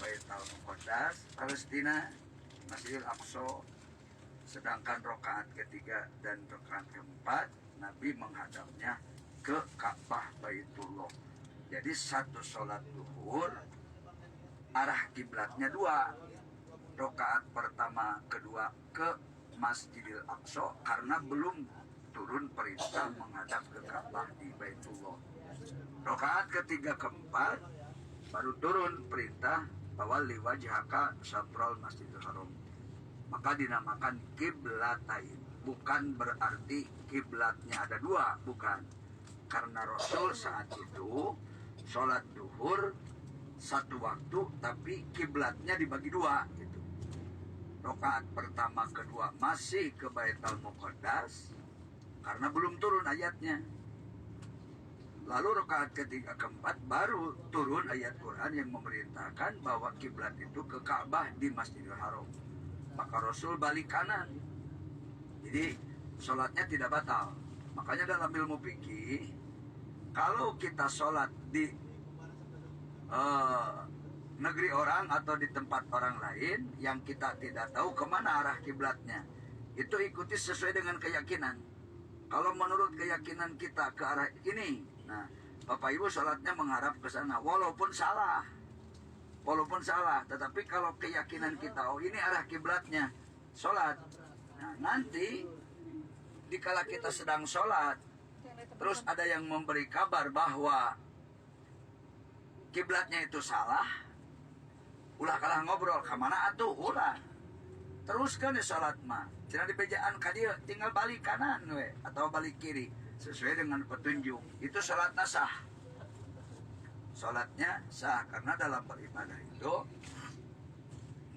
Baitul Muqaddas Palestina, Masjidil Aqsa. Sedangkan rakaat ketiga dan rakaat keempat Nabi menghadapnya ke Ka'bah Baitullah. Jadi satu sholat duhur arah kiblatnya dua. Rakaat pertama kedua ke Masjidil Aqsa karena belum turun perintah menghadap ke Ka'bah di Baitullah. Rakaat ketiga keempat baru turun perintah bahwa liwajhaka syatral Masjidil Haram. Maka dinamakan kiblatain. Bukan berarti kiblatnya ada dua, bukan. Karena Rasul saat itu sholat duhur satu waktu, tapi kiblatnya dibagi dua gitu. Rakaat pertama kedua masih ke Baitul Muqaddas karena belum turun ayatnya. Lalu rakaat ketiga keempat baru turun ayat Quran yang memerintahkan bahwa kiblat itu ke Ka'bah di Masjidil Haram. Maka Rasul balik kanan. Jadi sholatnya tidak batal. Makanya dalam ilmu fikih, kalau kita sholat di negeri orang atau di tempat orang lain yang kita tidak tahu kemana arah kiblatnya, itu ikuti sesuai dengan keyakinan. Kalau menurut keyakinan kita ke arah ini, nah Bapak Ibu sholatnya mengharap ke sana, walaupun salah, tetapi kalau keyakinan kita, oh ini arah kiblatnya, sholat. Nah nanti dikala kita sedang sholat, terus ada yang memberi kabar bahwa kiblatnya itu salah, ulah kalah ngobrol, kemana atuh ulah. Teruskan di sholat mah, cina di bejaan kadia tinggal balik kanan we, atau balik kiri, sesuai dengan petunjuk. Itu sholatnya sah. Sholatnya sah, karena dalam beribadah itu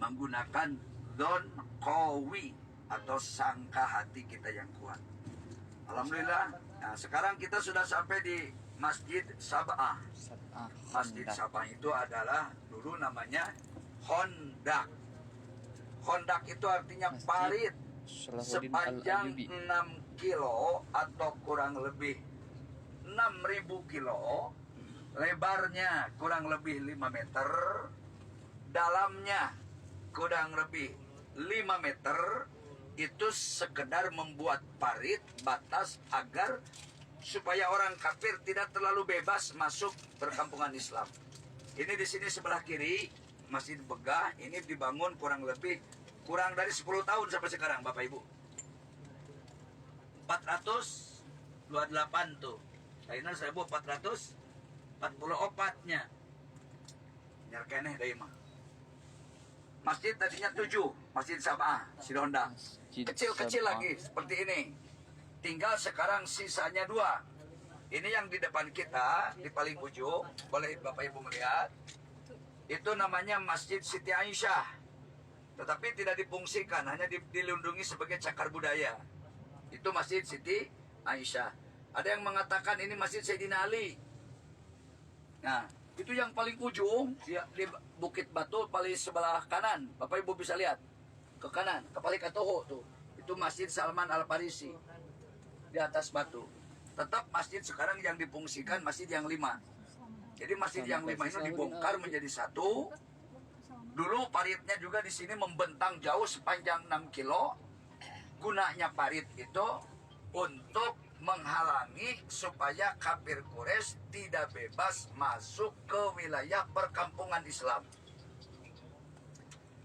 menggunakan dzon qawi atau sangka hati kita yang kuat. Alhamdulillah. Nah, sekarang kita sudah sampai di Masjid Sab'ah. Masjid Sab'ah itu adalah dulu namanya Hondak. Hondak itu artinya parit sepanjang 6 kilo atau kurang lebih 6.000 kilo. Lebarnya kurang lebih 5 meter, dalamnya kurang lebih 5 meter. Itu sekedar membuat parit batas agar supaya orang kafir tidak terlalu bebas masuk perkampungan Islam. Ini di sini sebelah kiri Masjid Begah, ini dibangun kurang dari 10 tahun sampai sekarang Bapak Ibu. 428 tuh. Ayeuna 1444-nya. Nyar keneh deui mah. Masjid tadinya 7, Masjid Sab'ah, Sidonda. Kecil-kecil lagi seperti ini. Tinggal sekarang sisanya 2. Ini yang di depan kita, di paling ujung, boleh Bapak Ibu melihat. Itu namanya Masjid Siti Aisyah. Tetapi tidak difungsikan, hanya dilindungi sebagai cagar budaya. Itu Masjid Siti Aisyah. Ada yang mengatakan ini Masjid Sayyidina Ali. Nah, itu yang paling ujung di Bukit Batu paling sebelah kanan. Bapak Ibu bisa lihat ke kanan, ke paling katoho tuh. Itu Masjid Salman Al-Farisi di atas batu. Tetap masjid sekarang yang difungsikan masjid yang 5. Jadi masjid yang 5 ini dibongkar menjadi 1. Dulu paritnya juga di sini membentang jauh sepanjang 6 kilo. Gunanya parit itu untuk menghalangi supaya kafir Quraisy tidak bebas masuk ke wilayah perkampungan Islam.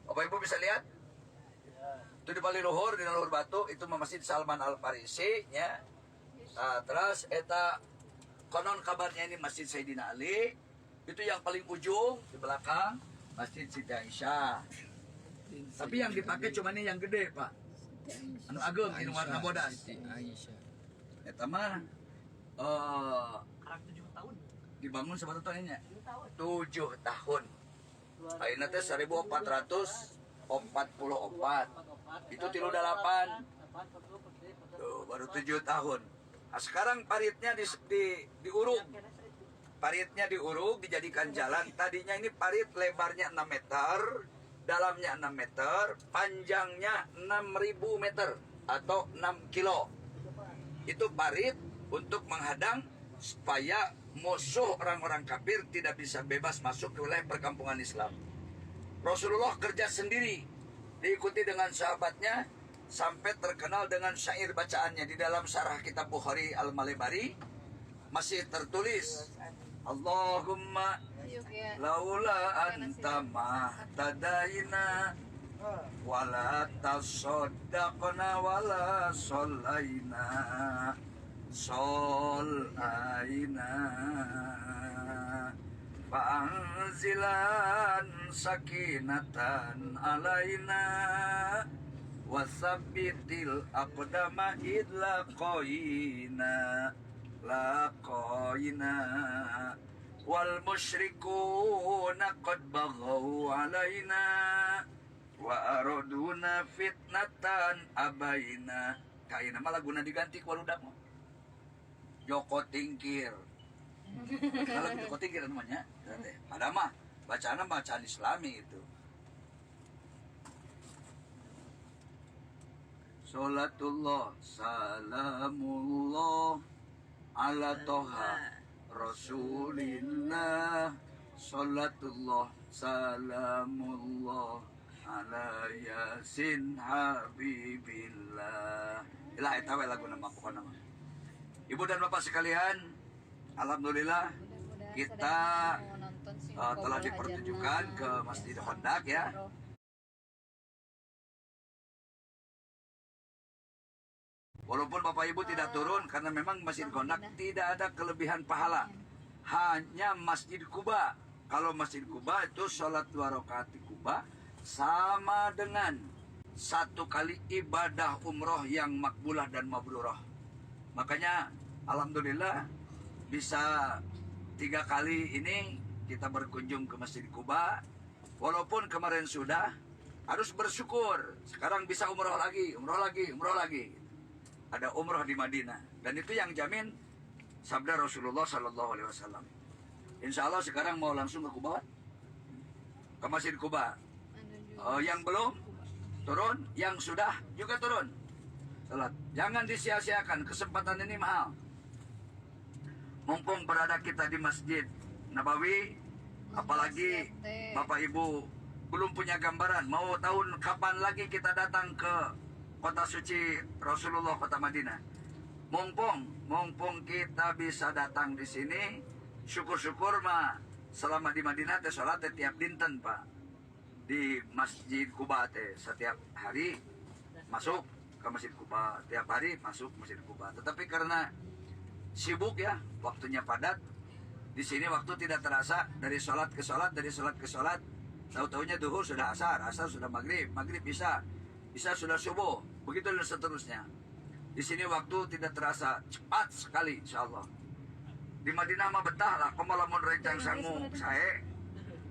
Bapak Ibu bisa lihat? Itu di paling luhur, di luhur batu, itu Masjid Salman Al-Farisi nya. Nah, terus eta konon kabarnya ini Masjid Sayyidina Ali. Itu yang paling ujung di belakang Masjid Siti Aisyah. Tapi yang dipakai cuma ini yang gede, Pak. Anu ageng, ini warna bodas. Eta mah 7 tahun. dibangun seberapa tahun ini? 7 tahun. Ayeuna teh 1444. Itu 38. Tuh, baru 7 tahun. Nah, sekarang paritnya diuruk. Paritnya diuruk, dijadikan jalan. Tadinya ini parit lebarnya 6 meter, dalamnya 6 meter, panjangnya 6.000 meter atau 6 kilo. Itu parit untuk menghadang supaya musuh orang-orang kafir tidak bisa bebas masuk ke wilayah perkampungan Islam. Rasulullah kerja sendiri, diikuti dengan sahabatnya, sampai terkenal dengan syair bacaannya. Di dalam syarah kitab Bukhari Al-Malibari masih tertulis, Allahumma laula anta mahtadaina wala tasaddaqna wala sholaina fa'anzilan sakinatan alaina wasabbitil aqdama idlaqoina laqoina wal musyrikuna qad baghaw alaina wa araduna fitnatan abaina. Kaina mah laguna diganti ku waludak mah Joko Tingkir. Kalau Joko Tingkir namanya, ada mah bacaan Islami itu. Salatullah salamullah ala toha Rasulillah. Salatullah salamullah ala yasin habibillah. Ilah eta we lagu nama pokona mah. Ibu dan Bapak sekalian, alhamdulillah kita telah dipertunjukkan ke Masjid Hondak ya. Walaupun Bapak Ibu tidak turun karena memang Masjid Hondak tidak ada kelebihan pahala. Hanya Masjid Kuba. Kalau Masjid Kuba itu sholat 2 rakaat di Kuba sama dengan 1 kali ibadah umroh yang makbulah dan mabrurah. Makanya alhamdulillah bisa 3 kali ini kita berkunjung ke Masjid Kuba. Walaupun kemarin sudah, harus bersyukur. Sekarang bisa umroh lagi. Ada umroh di Madinah. Dan itu yang jamin sabda Rasulullah Sallallahu Alaihi Wasallam. Insya Allah sekarang mau langsung ke Kuba, ke Masjid Kuba. Yang belum turun, yang sudah juga turun. Salat. Jangan disia-siakan, kesempatan ini mahal. Mumpung berada kita di Masjid Nabawi, apalagi Bapak Ibu belum punya gambaran mau tahun kapan lagi kita datang ke kota suci Rasulullah, kota Madinah. Mumpung kita bisa datang di sini, syukur-syukur mah selama di Madinah teh salat tiap dinten, Pak. Di Masjid Kuba teh setiap hari masuk ke Masjid Kuba, tiap hari masuk Masjid Kuba. Tetapi karena sibuk ya, waktunya padat, di sini waktu tidak terasa, dari sholat ke sholat, tahu-tahunya duhur sudah asar sudah maghrib bisa sudah subuh, begitu dan seterusnya. Di sini waktu tidak terasa, cepat sekali insya Allah. Di Madinah mah betah lah, lamun rencang sangu sae,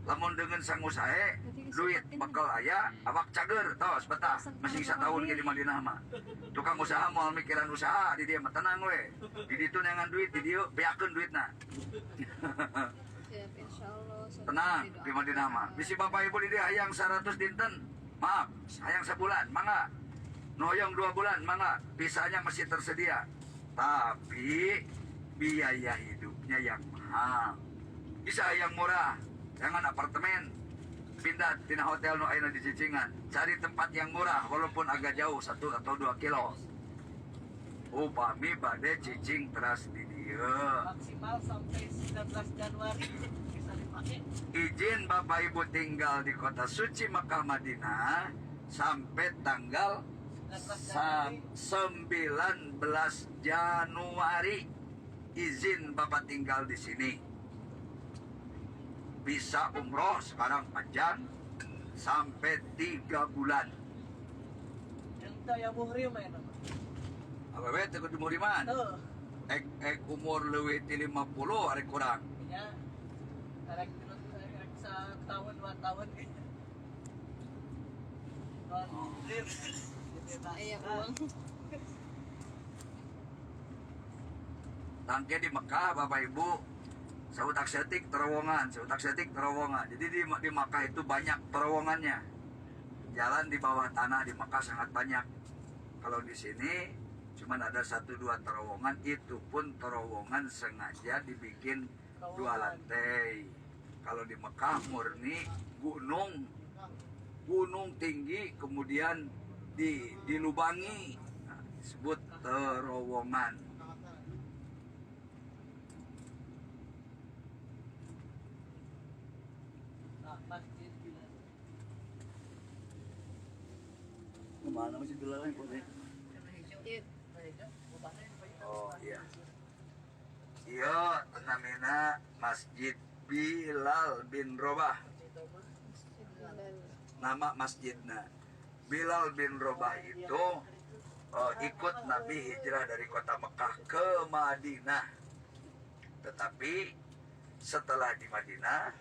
lamun dengan sangu sae, duit bakal aya, awak cager, tos betah, masih 1 tahun di Madinah mah. Tukang usaha mau mikiran usaha, di dia mah tenang we. Di ditu nengan duit, di dia beakeun duitna. Tenang di Madinah mah. Bisi Bapak Ibu di dia hayang 100 dinten, maaf, hayang sebulan, mangga. Noyong 2 bulan, mangga. Visanya masih tersedia. Tapi biaya hidupnya yang mahal. Bisa yang murah, jangan apartemen. Pindah tina hotel nu ayeuna di Cicingan. Cari tempat yang murah walaupun agak jauh 1 atau 2 kilo. Upami bade cicing teras di dieu. Maksimal sampai 19 Januari bisa dipakai. Izin Bapak Ibu tinggal di kota suci Makkah Madinah sampai tanggal 19 Januari. Izin Bapak tinggal di sini. Bisa umroh sekarang panjang sampai 3 bulan. Enta yang muhrim ya nama. Apa we teu kudu muhriman? Tuh. Ek umur leuwih ti 50 ari kurang. Ya. Karek setahun 2 tahun gitu. Iya uang. Tangke di Mekah Bapak Ibu, seutak setik terowongan. Jadi di Mekah itu banyak terowongannya. Jalan di bawah tanah di Mekah sangat banyak. Kalau di sini cuman ada 1-2 terowongan, itu pun terowongan sengaja dibikin 2 lantai. Kalau di Mekah murni gunung. gunung tinggi kemudian dilubangi, nah, disebut terowongan. Masjid Bilal. Kemana masih dilarang kok nih? Oh iya. Iya, namanya Masjid Bilal bin Robah. Nama masjidnya Bilal bin Robah itu ikut Nabi hijrah dari kota Mekah ke Madinah. Tetapi setelah di Madinah,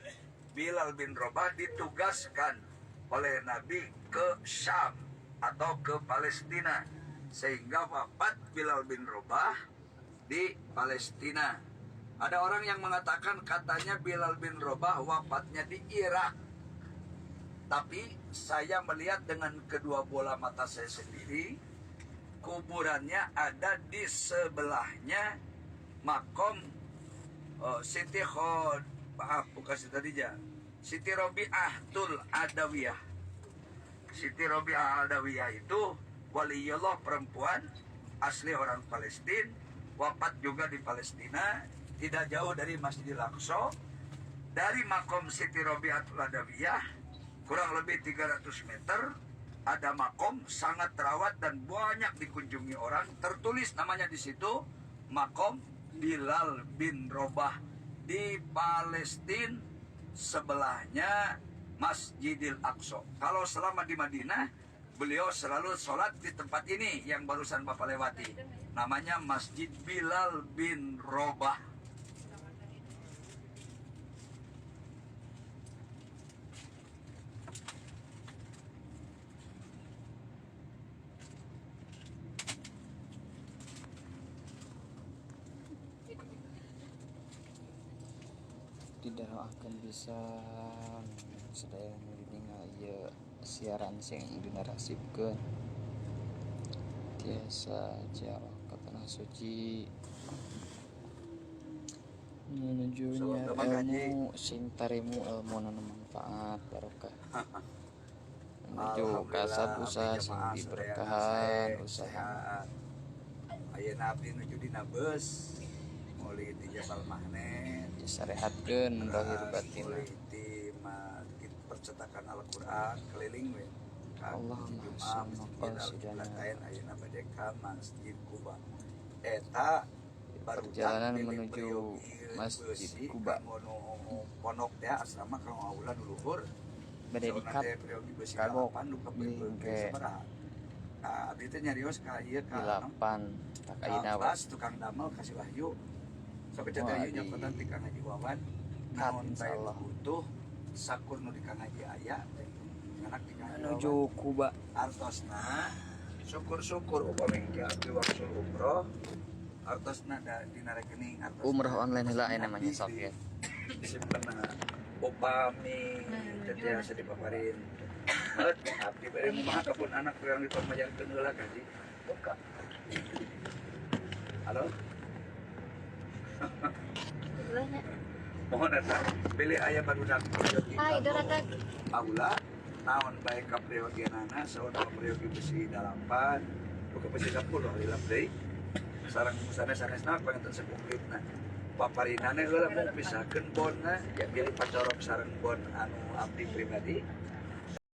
Bilal bin Robah ditugaskan oleh Nabi ke Syam atau ke Palestina, sehingga wafat Bilal bin Robah di Palestina. Ada orang yang mengatakan katanya Bilal bin Robah wafatnya di Irak, tapi saya melihat dengan kedua bola mata saya sendiri, kuburannya ada di sebelahnya makom Siti Siti Robi'atul Adawiyah. Siti Robi'ah Adawiyah itu waliullah perempuan asli orang Palestina, wafat juga di Palestina, tidak jauh dari Masjidil Aqsa. Dari makom Siti Robi'atul Adawiyah kurang lebih 300 meter ada makom sangat terawat dan banyak dikunjungi orang. Tertulis namanya di situ makom Bilal bin Robah di Palestina, sebelahnya Masjidil Aqsa. Kalau selama di Madinah, beliau selalu sholat di tempat ini yang barusan Bapak lewati. Namanya Masjid Bilal bin Robah. Tidak akan bisa sedaya mendengar ya siaran sing dinarasipkeun tiasa jarak ke tanah suci menujunya ilmu sing tarimu ilmu nu manfaat barokah menuju kasab usaha sing diberkahan usaha ayeuna abdi nuju dina beus mulai di Jabal Mahnet disarehatkeun lahir batin mulai di percetakan Al-Qur'an keliling we Allahumma Masjid Al-Qiblatain ayeuna bade ka Masjid Kuba eta perjalanan menuju Masjid Kuba pondok teh asrama ka aula nu luhur bade dikat kagok bingke abdi teh nyarios ka ieu ka 8 tak ayeuna tukang damel kasih Wahyu sampai jadi ieu nyakotan ti Kang Haji Wawan naon bae butuh sakur nu di Kang Haji aya anak di Kang Haji menuju Kuba artosna syukur-syukur upami ki abdi waksul umroh artosna dina rekening artosna umroh online heula aya namanya Sofia disimpenna upami teh tiasa dipaparin Mat, abdi bari mah kapun anak yang dipamajarkeun heula kaji buka halo mohon datang pilih ayah barudak aula naon baik ka priyogenana saudara priyogi besi dalapan buka besi 10 lilap deui sareng sanes-sanesna panganten sepuklitna paparinane heula mau pisahkeun bonna ya pilih pacorok sareng bon anu abdi pribadi